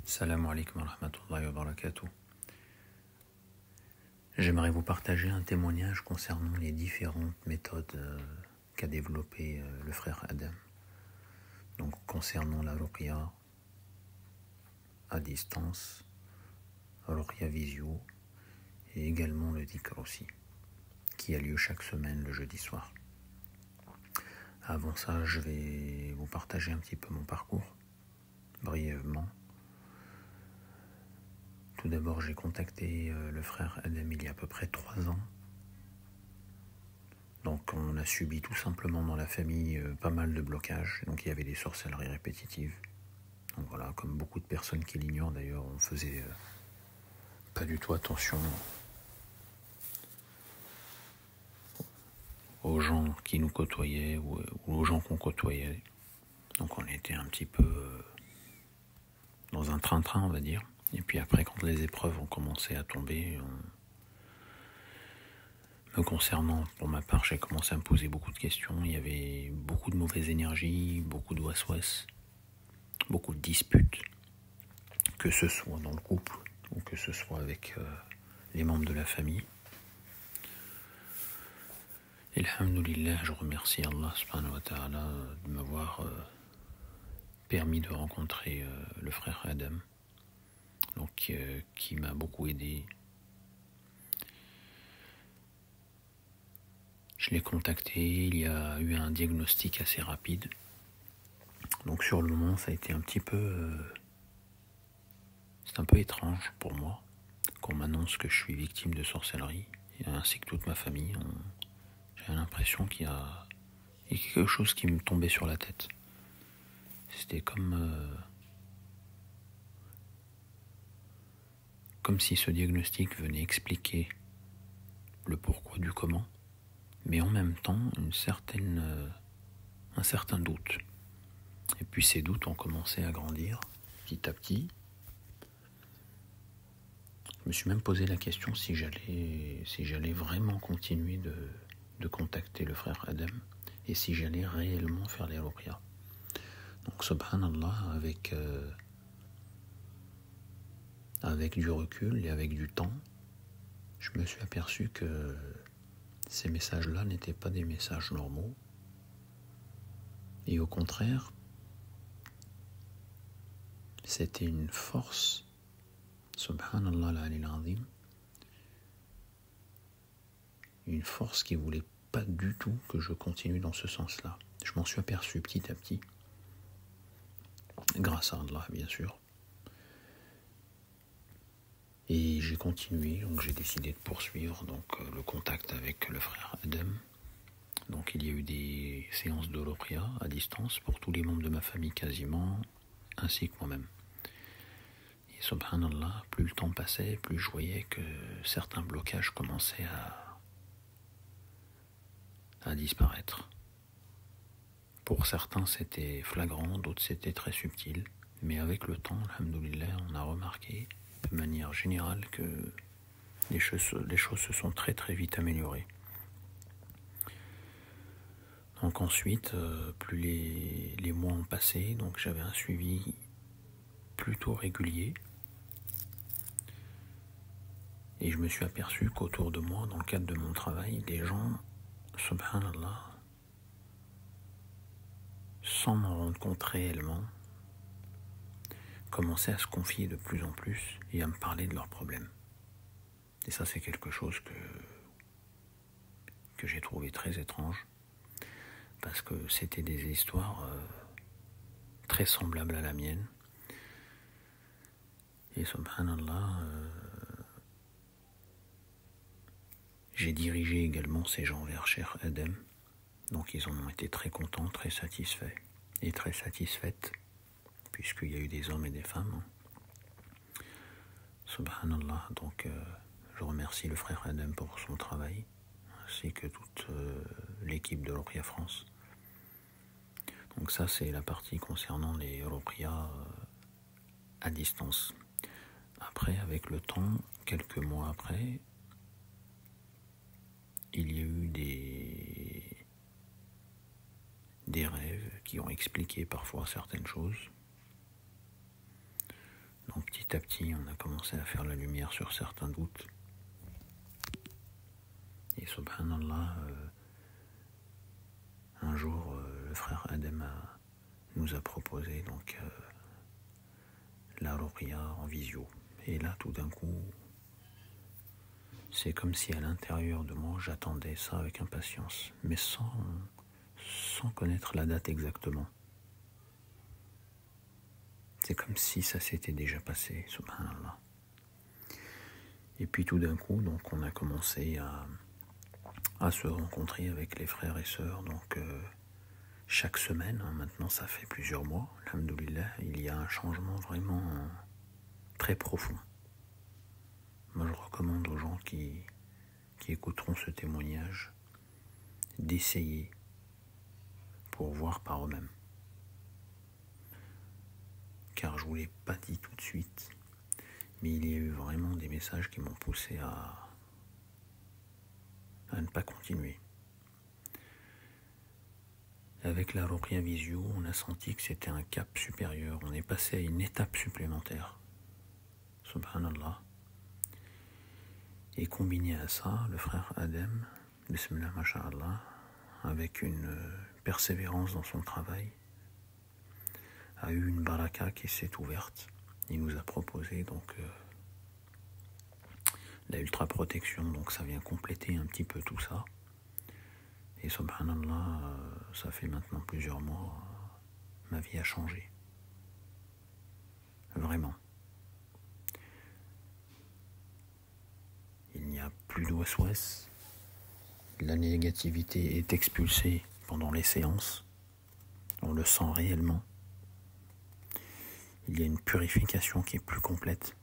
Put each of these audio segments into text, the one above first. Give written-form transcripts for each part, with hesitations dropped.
Salam alaikum wa rahmatullahi wa barakatuh. J'aimerais vous partager un témoignage concernant les différentes méthodes qu'a développé le frère Adam. Donc concernant la ruqya à distance, ruqya visio et également le dhikr aussi, qui a lieu chaque semaine le jeudi soir. Avant ça, je vais vous partager un petit peu mon parcours, brièvement. Tout d'abord, j'ai contacté le frère Adam il y a à peu près 3 ans. Donc on a subi tout simplement dans la famille pas mal de blocages. Donc il y avait des sorcelleries répétitives. Donc voilà, comme beaucoup de personnes qui l'ignorent d'ailleurs, on faisait pas du tout attention aux gens qui nous côtoyaient ou aux gens qu'on côtoyait. Donc on était un petit peu dans un train-train, on va dire. Et puis après, quand les épreuves ont commencé à tomber, me concernant, pour ma part, j'ai commencé à me poser beaucoup de questions. Il y avait beaucoup de mauvaises énergies, beaucoup de waswas, beaucoup de disputes, que ce soit dans le couple ou que ce soit avec les membres de la famille. Et alhamdoulilah, je remercie Allah subhanahu wa ta'ala de m'avoir permis de rencontrer le frère Adam, donc qui m'a beaucoup aidé. Je l'ai contacté, il y a eu un diagnostic assez rapide. Donc sur le moment, ça a été un petit peu... c'est un peu étrange pour moi qu'on m'annonce que je suis victime de sorcellerie, ainsi que toute ma famille. J'ai l'impression qu'il y a quelque chose qui me tombait sur la tête. C'était comme si ce diagnostic venait expliquer le pourquoi du comment, mais en même temps un certain doute. Et puis ces doutes ont commencé à grandir petit à petit. Je me suis même posé la question si j'allais vraiment continuer de contacter le frère Adam et si j'allais réellement faire les ruqya. Donc subhanallah, avec du recul et avec du temps, je me suis aperçu que ces messages-là n'étaient pas des messages normaux. Et au contraire, c'était une force, subhanallah al-ali al-azim, une force qui voulait pas du tout que je continue dans ce sens-là. Je m'en suis aperçu petit à petit, grâce à Allah bien sûr. Et j'ai continué, donc j'ai décidé de poursuivre le contact avec le frère Adam. Donc il y a eu des séances de ruqya à distance pour tous les membres de ma famille quasiment, ainsi que moi-même. Et subhanallah, plus le temps passait, plus je voyais que certains blocages commençaient à disparaître. Pour certains c'était flagrant, d'autres c'était très subtil, mais avec le temps, alhamdoulilah, on a remarqué de manière générale que les choses se sont très très vite améliorées. Donc ensuite, plus les mois ont passé, donc j'avais un suivi plutôt régulier. Et je me suis aperçu qu'autour de moi, dans le cadre de mon travail, des gens, subhanallah, sans m'en rendre compte réellement, commençaient à se confier de plus en plus et à me parler de leurs problèmes. Et ça, c'est quelque chose que j'ai trouvé très étrange, parce que c'était des histoires très semblables à la mienne. Et subhanallah, j'ai dirigé également ces gens vers Cheikh Adam. Donc ils en ont été très contents, très satisfaits et très satisfaites, puisqu'il y a eu des hommes et des femmes. Subhanallah, donc je remercie le frère Adam pour son travail, ainsi que toute l'équipe de Ruqya France. Donc ça, c'est la partie concernant les ruqya à distance. Après, avec le temps, quelques mois après, il y a eu des rêves qui ont expliqué parfois certaines choses. Donc petit à petit, on a commencé à faire la lumière sur certains doutes. Et subhanallah, un jour, le frère Adem nous a proposé donc la ruqya en visio. Et là, tout d'un coup, c'est comme si à l'intérieur de moi, j'attendais ça avec impatience, mais sans connaître la date exactement. C'est comme si ça s'était déjà passé, subhanallah. Et puis tout d'un coup, donc, on a commencé à se rencontrer avec les frères et sœurs, donc chaque semaine, maintenant ça fait plusieurs mois, alhamdoulilah, il y a un changement vraiment très profond. Moi je recommande aux gens qui écouteront ce témoignage d'essayer pour voir par eux-mêmes. Car je ne vous l'ai pas dit tout de suite, mais il y a eu vraiment des messages qui m'ont poussé à ne pas continuer. Avec la ruqya visio, on a senti que c'était un cap supérieur, on est passé à une étape supplémentaire. Subhanallah. Et combiné à ça, le frère Adem, bismillah masha'Allah, avec une persévérance dans son travail, a eu une baraka qui s'est ouverte. Il nous a proposé donc la ultra protection, donc ça vient compléter un petit peu tout ça. Et subhanallah, ça fait maintenant plusieurs mois, ma vie a changé. Vraiment. Il n'y a plus de waswas. La négativité est expulsée pendant les séances. On le sent réellement. Il y a une purification qui est plus complète.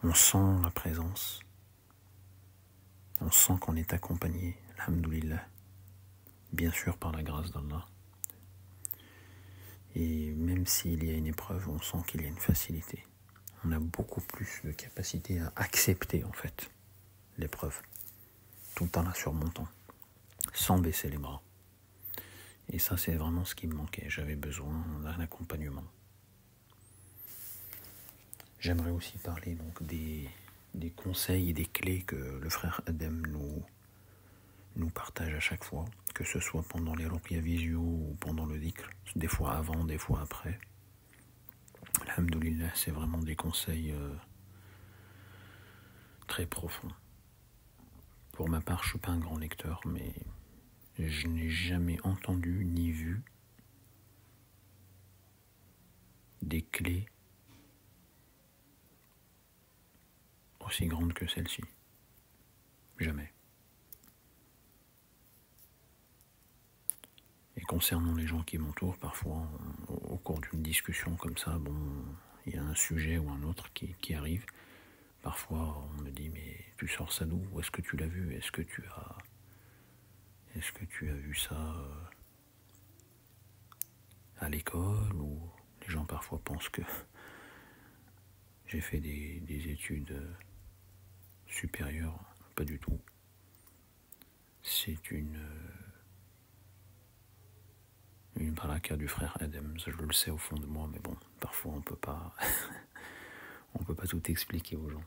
On sent la présence. On sent qu'on est accompagné, alhamdoulilah, bien sûr par la grâce d'Allah. Et même s'il y a une épreuve, on sent qu'il y a une facilité. On a beaucoup plus de capacité à accepter en fait l'épreuve, tout en la surmontant, sans baisser les bras. Et ça, c'est vraiment ce qui me manquait. J'avais besoin d'un accompagnement. J'aimerais aussi parler donc des conseils et des clés que le frère Adem nous partage à chaque fois, que ce soit pendant les ruqya visio ou pendant le dhikr, des fois avant, des fois après. Alhamdoulilah, c'est vraiment des conseils très profonds. Pour ma part, je ne suis pas un grand lecteur, mais je n'ai jamais entendu ni vu des clés aussi grandes que celle-ci. Jamais. Et concernant les gens qui m'entourent, parfois, au cours d'une discussion comme ça, bon, il y a un sujet ou un autre qui arrive. Parfois, on me dit, mais tu sors ça d'où? Où est-ce que tu l'as vu? Est-ce que tu as vu ça à l'école? Ou les gens parfois pensent que j'ai fait des études supérieures. Pas du tout. C'est une baraka du frère Adem. Ça, je le sais au fond de moi, mais bon, parfois on peut pas tout expliquer aux gens.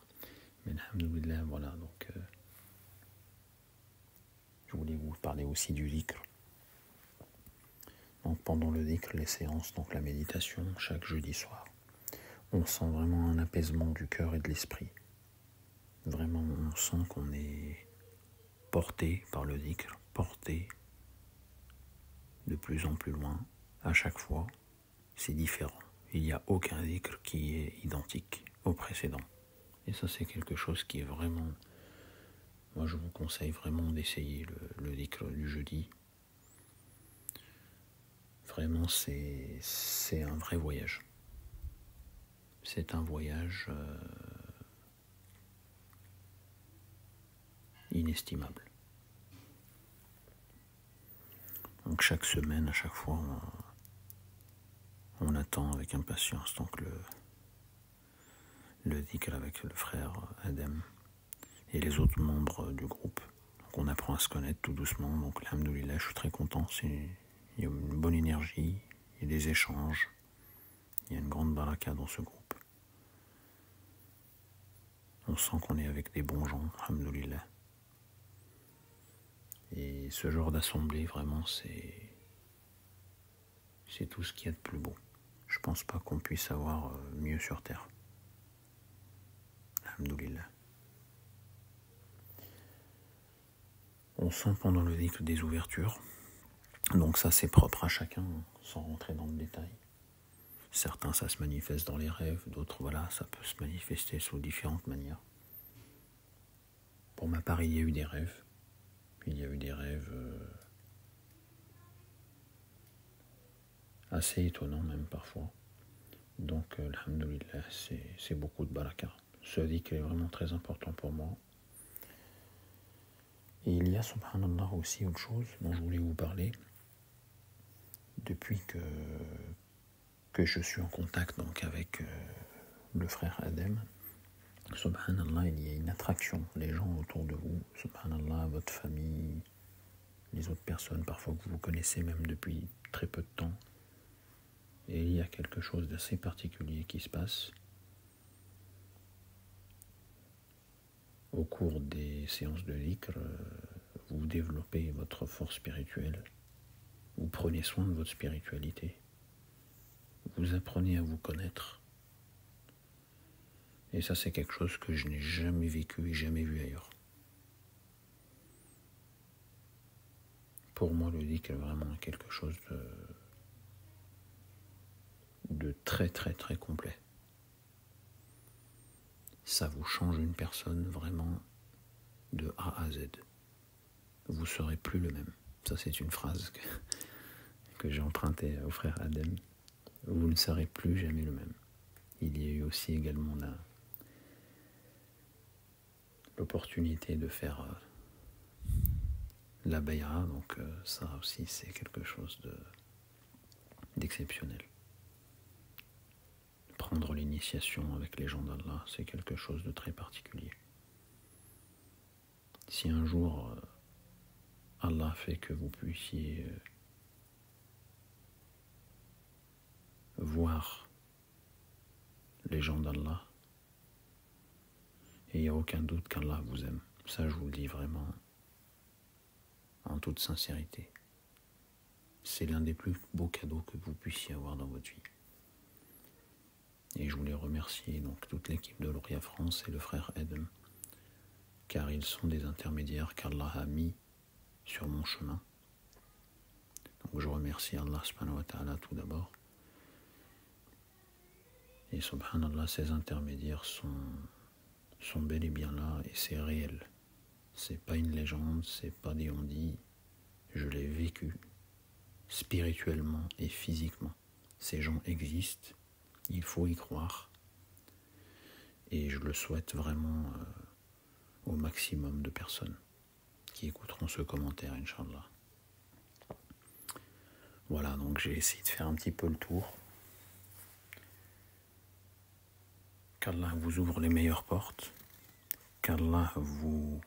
Mais alhamdoulilah, voilà, donc je voulais vous parler aussi du dhikr. Donc pendant le dhikr, les séances, donc la méditation, chaque jeudi soir, on sent vraiment un apaisement du cœur et de l'esprit. Vraiment, on sent qu'on est porté par le dhikr, porté de plus en plus loin. À chaque fois, c'est différent. Il n'y a aucun dhikr qui est identique au précédent. Et ça, c'est quelque chose qui est vraiment... Moi, je vous conseille vraiment d'essayer le dhikr du jeudi. Vraiment, c'est un vrai voyage. C'est un voyage inestimable. Donc chaque semaine, à chaque fois, on attend avec impatience donc le dhikr avec le frère Adem et les autres membres du groupe. Donc on apprend à se connaître tout doucement. Donc alhamdoulilah, je suis très content. Il y a une bonne énergie, il y a des échanges. Il y a une grande baraka dans ce groupe. On sent qu'on est avec des bons gens, alhamdoulilah. Et ce genre d'assemblée, vraiment, c'est tout ce qu'il y a de plus beau. Je pense pas qu'on puisse avoir mieux sur terre. Alhamdoulilah. On sent pendant le dhikr des ouvertures. Donc ça, c'est propre à chacun, sans rentrer dans le détail. Certains, ça se manifeste dans les rêves. D'autres, voilà, ça peut se manifester sous différentes manières. Pour ma part, il y a eu des rêves. Il y a eu des rêves assez étonnants même parfois. Donc, alhamdoulilah, c'est beaucoup de baraka. Ce dhikr est vraiment très important pour moi. Et il y a, subhanallah, aussi autre chose dont je voulais vous parler. Depuis que je suis en contact donc avec le frère Adem, subhanallah, il y a une attraction. Les gens autour de vous, subhanallah, votre famille, les autres personnes parfois que vous connaissez même depuis très peu de temps. Et il y a quelque chose d'assez particulier qui se passe au cours des séances de dhikr. Vous développez votre force spirituelle, vous prenez soin de votre spiritualité, vous apprenez à vous connaître. Et ça, c'est quelque chose que je n'ai jamais vécu et jamais vu ailleurs. Pour moi, le dhikr est vraiment quelque chose de très très très complet. Ça vous change une personne vraiment de A à Z. Vous ne serez plus le même. Ça, c'est une phrase que j'ai empruntée au frère Adem. Vous ne serez plus jamais le même. Il y a eu aussi également l'opportunité de faire la bay'a, donc ça aussi c'est quelque chose d'exceptionnel. Prendre l'initiation avec les gens d'Allah, c'est quelque chose de très particulier. Si un jour Allah fait que vous puissiez voir les gens d'Allah, et il n'y a aucun doute qu'Allah vous aime. Ça, je vous le dis vraiment en toute sincérité. C'est l'un des plus beaux cadeaux que vous puissiez avoir dans votre vie. Et je voulais remercier donc toute l'équipe de Louria France et le frère Adem, car ils sont des intermédiaires qu'Allah a mis sur mon chemin. Donc je remercie Allah subhanahu wa ta'ala tout d'abord. Et subhanallah, ces intermédiaires sont bel et bien là, et c'est réel. C'est pas une légende, c'est pas des on-dit. Je l'ai vécu spirituellement et physiquement. Ces gens existent, il faut y croire. Et je le souhaite vraiment au maximum de personnes qui écouteront ce commentaire, Inch'Allah. Voilà, donc j'ai essayé de faire un petit peu le tour. Qu'Allah vous ouvre les meilleures portes. Qu'Allah vous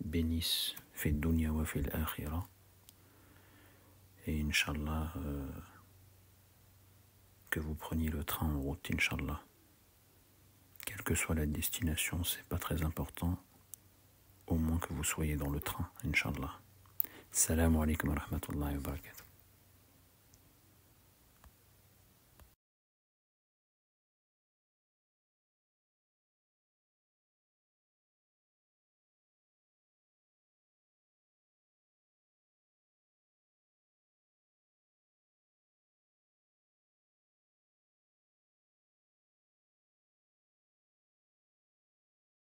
bénisse fi dunya wa fi l'akhirah. Et Inch'Allah, que vous preniez le train en route, Inch'Allah. Quelle que soit la destination, c'est pas très important. Au moins que vous soyez dans le train, Inch'Allah. Salam alaikum wa rahmatullahi wa barakatuh.